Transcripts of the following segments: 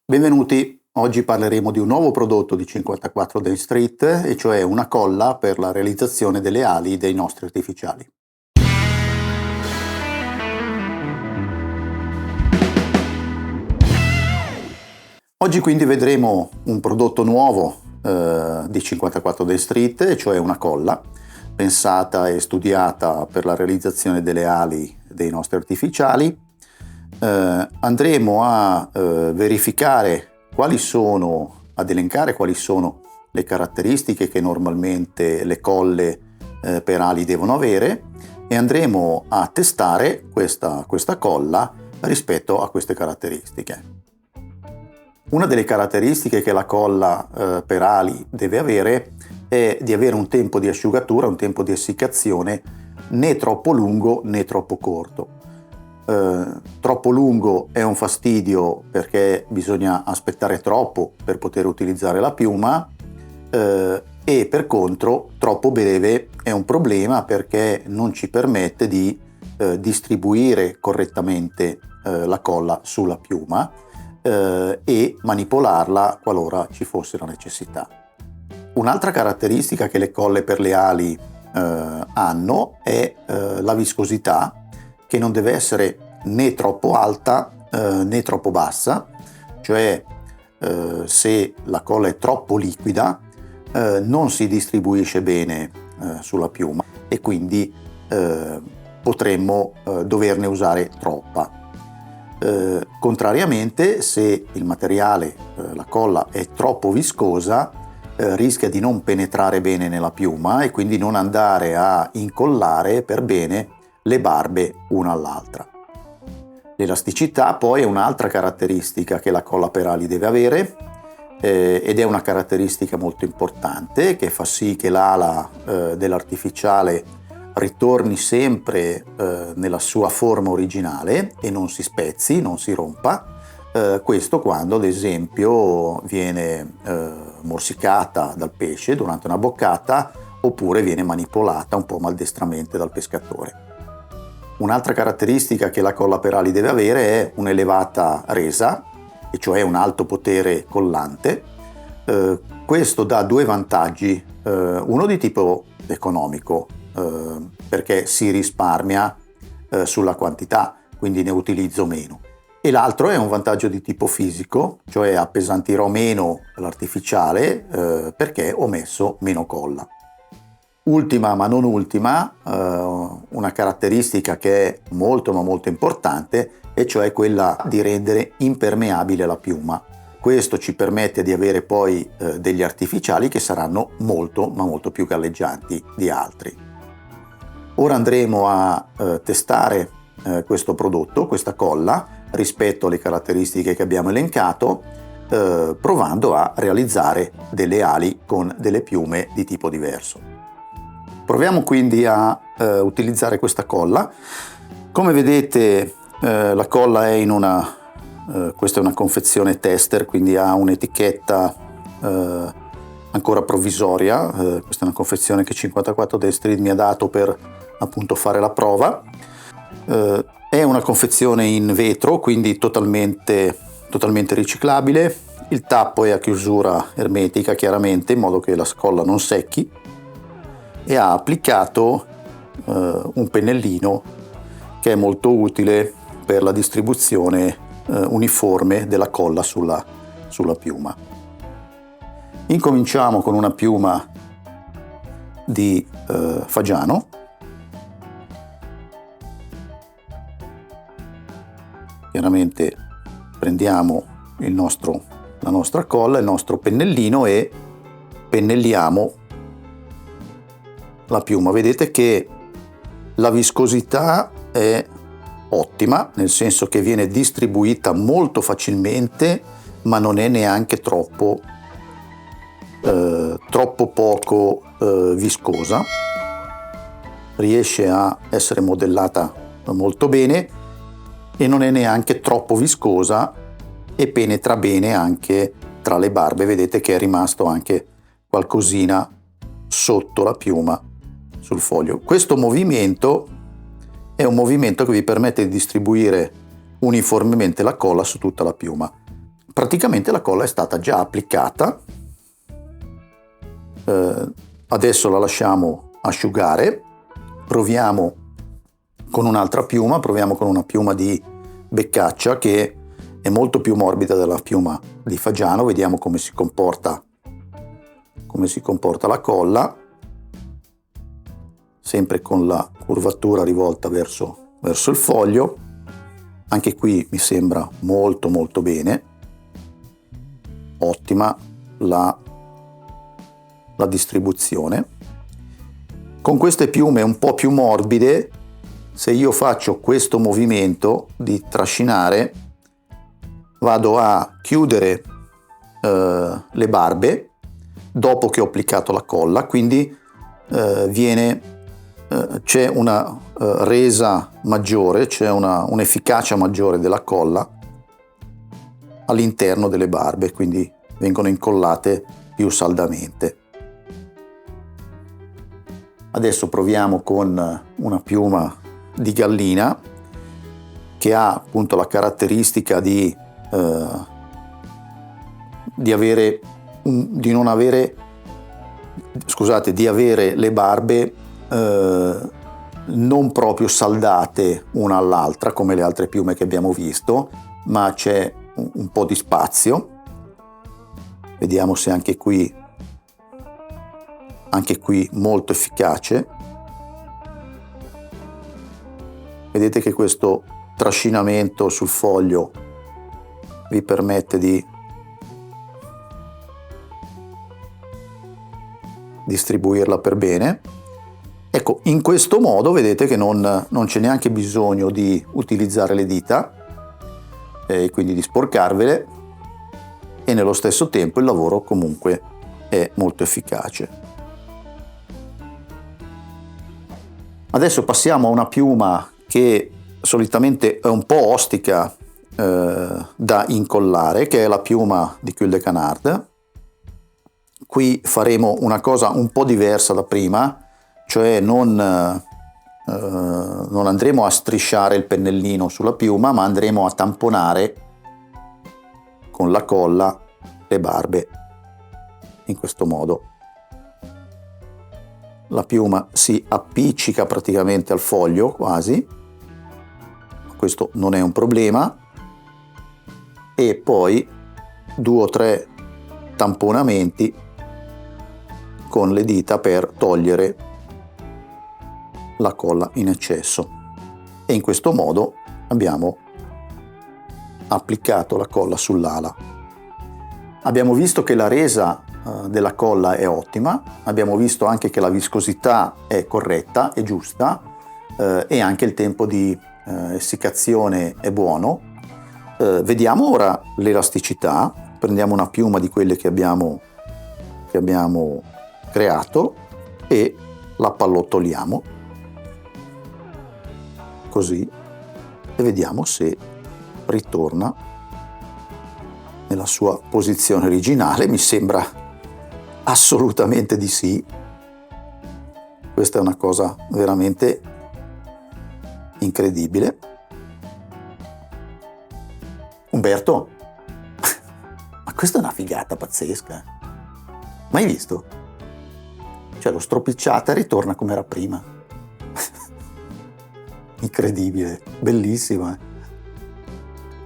Benvenuti, oggi parleremo di un nuovo prodotto di 54 Day Street, e cioè una colla per la realizzazione delle ali dei nostri artificiali. Oggi quindi vedremo un prodotto nuovo di 54 Day Street, e cioè una colla pensata e studiata per la realizzazione delle ali dei nostri artificiali. Andremo a verificare ad elencare quali sono le caratteristiche che normalmente le colle per ali devono avere, e andremo a testare questa colla rispetto a queste caratteristiche. Una delle caratteristiche che la colla per ali deve avere è di avere un tempo di asciugatura, un tempo di essiccazione né troppo lungo né troppo corto. Troppo lungo è un fastidio perché bisogna aspettare troppo per poter utilizzare la piuma, e per contro troppo breve è un problema perché non ci permette di distribuire correttamente la colla sulla piuma e manipolarla qualora ci fosse la necessità. Un'altra caratteristica che le colle per le ali hanno è la viscosità, che non deve essere né troppo alta né troppo bassa, cioè se la colla è troppo liquida non si distribuisce bene sulla piuma e quindi potremmo doverne usare troppa. Contrariamente, se il materiale, la colla, è troppo viscosa, rischia di non penetrare bene nella piuma e quindi non andare a incollare per bene le barbe una all'altra. L'elasticità poi è un'altra caratteristica che la colla per ali deve avere, ed è una caratteristica molto importante che fa sì che l'ala dell'artificiale ritorni sempre nella sua forma originale e non si spezzi, non si rompa. Questo quando ad esempio viene morsicata dal pesce durante una boccata oppure viene manipolata un po' maldestramente dal pescatore. Un'altra caratteristica che la colla per ali deve avere è un'elevata resa, e cioè un alto potere collante. Questo dà due vantaggi, uno di tipo economico, perché si risparmia sulla quantità, quindi ne utilizzo meno, e l'altro è un vantaggio di tipo fisico, cioè appesantirò meno l'artificiale perché ho messo meno colla. Ultima ma non ultima, una caratteristica che è molto ma molto importante, e cioè quella di rendere impermeabile la piuma. Questo ci permette di avere poi degli artificiali che saranno molto ma molto più galleggianti di altri. Ora andremo a testare questo prodotto, questa colla, rispetto alle caratteristiche che abbiamo elencato, provando a realizzare delle ali con delle piume di tipo diverso. Proviamo quindi a utilizzare questa colla. Come vedete la colla è questa è una confezione tester, quindi ha un'etichetta ancora provvisoria. Questa è una confezione che 54 Day Street mi ha dato per appunto fare la prova. È una confezione in vetro, quindi totalmente riciclabile. Il tappo è a chiusura ermetica, chiaramente, in modo che la colla non secchi, e ha applicato un pennellino che è molto utile per la distribuzione uniforme della colla sulla piuma. Incominciamo con una piuma di fagiano. Chiaramente prendiamo la nostra colla, il nostro pennellino, e pennelliamo la piuma. Vedete che la viscosità è ottima, nel senso che viene distribuita molto facilmente, ma non è neanche troppo poco viscosa. Riesce a essere modellata molto bene e non è neanche troppo viscosa, e penetra bene anche tra le barbe. Vedete che è rimasto anche qualcosina sotto la piuma sul foglio. Questo movimento è un movimento che vi permette di distribuire uniformemente la colla su tutta la piuma. praticamente la colla è stata già applicata. Adesso la lasciamo asciugare, proviamo con un'altra piuma, proviamo con una piuma di Beccaccia che è molto più morbida della piuma di Fagiano, vediamo come si comporta la colla, sempre con la curvatura rivolta verso il foglio. Anche qui mi sembra molto molto bene, ottima la distribuzione. Con queste piume un po' più morbide, se io faccio questo movimento di trascinare, vado a chiudere le barbe dopo che ho applicato la colla, quindi c'è una resa maggiore, c'è un'efficacia maggiore della colla all'interno delle barbe, quindi vengono incollate più saldamente. Adesso proviamo con una piuma di Gallina che ha appunto la caratteristica di avere le barbe non proprio saldate una all'altra come le altre piume che abbiamo visto, ma c'è un po' di spazio. Vediamo se anche qui molto efficace. Vedete che questo trascinamento sul foglio vi permette di distribuirla per bene. Ecco, in questo modo vedete che non c'è neanche bisogno di utilizzare le dita e quindi di sporcarvele, e nello stesso tempo il lavoro comunque è molto efficace. Adesso passiamo a una piuma che solitamente è un po' ostica da incollare, che è la piuma di Cul de Canard. Qui faremo una cosa un po' diversa da prima, cioè non andremo a strisciare il pennellino sulla piuma, ma andremo a tamponare con la colla le barbe in questo modo. La piuma si appiccica praticamente al foglio quasi, questo non è un problema, e poi 2 o 3 tamponamenti con le dita per togliere la colla in eccesso, e in questo modo abbiamo applicato la colla sull'ala. Abbiamo visto che la resa della colla è ottima, abbiamo visto anche che la viscosità è corretta, è giusta, e anche il tempo di essiccazione è buono. Vediamo ora l'elasticità. Prendiamo una piuma di quelle che abbiamo creato e la pallottoliamo così, e vediamo se ritorna nella sua posizione originale. Mi sembra assolutamente di sì. Questa è una cosa veramente incredibile. Umberto, ma questa è una figata pazzesca. Mai visto? Cioè, l'ho stropicciata e ritorna come era prima. Incredibile, bellissima.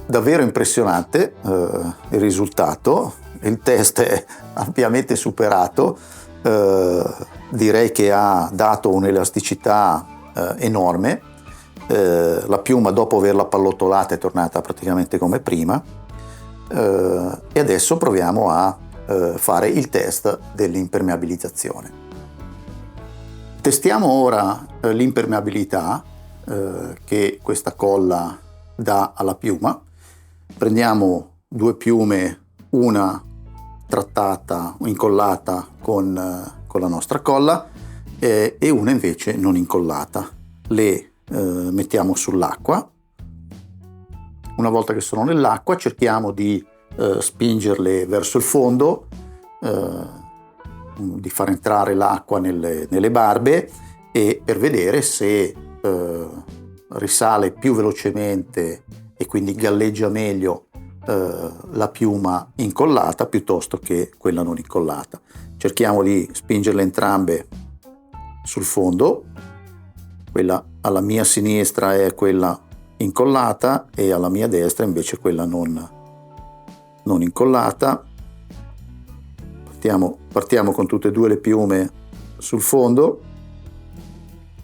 Davvero impressionante il risultato. Il test è ampiamente superato. Direi che ha dato un'elasticità enorme. La piuma, dopo averla pallottolata, è tornata praticamente come prima. E adesso proviamo a fare il test dell'impermeabilizzazione. Testiamo ora l'impermeabilità che questa colla dà alla piuma. Prendiamo 2 piume, una trattata o incollata con la nostra colla e una invece non incollata. Le mettiamo sull'acqua. Una volta che sono nell'acqua cerchiamo di spingerle verso il fondo, di far entrare l'acqua nelle barbe, e per vedere se risale più velocemente e quindi galleggia meglio la piuma incollata piuttosto che quella non incollata. Cerchiamo di spingerle entrambe sul fondo. Quella alla mia sinistra è quella incollata e alla mia destra invece quella non incollata. Partiamo con tutte e due le piume sul fondo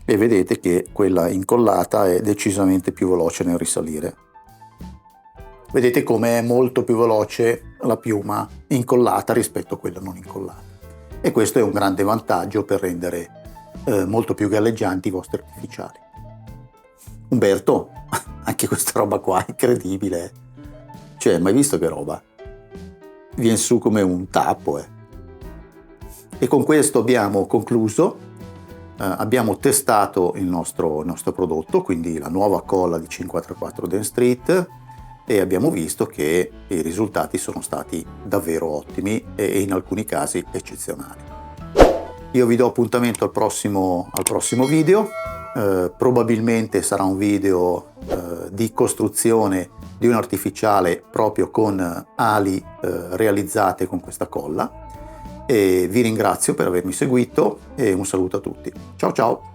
e vedete che quella incollata è decisamente più veloce nel risalire. Vedete come è molto più veloce la piuma incollata rispetto a quella non incollata, e questo è un grande vantaggio per rendere molto più galleggianti i vostri artificiali. Umberto, anche questa roba qua è incredibile, cioè, mai visto che roba? Viene su come un tappo, E con questo abbiamo concluso, abbiamo testato il nostro prodotto, quindi la nuova colla di 544 Dance Street, e abbiamo visto che i risultati sono stati davvero ottimi e in alcuni casi eccezionali. Io vi do appuntamento al prossimo video, probabilmente sarà un video di costruzione di un artificiale proprio con ali realizzate con questa colla, e vi ringrazio per avermi seguito e un saluto a tutti. Ciao ciao!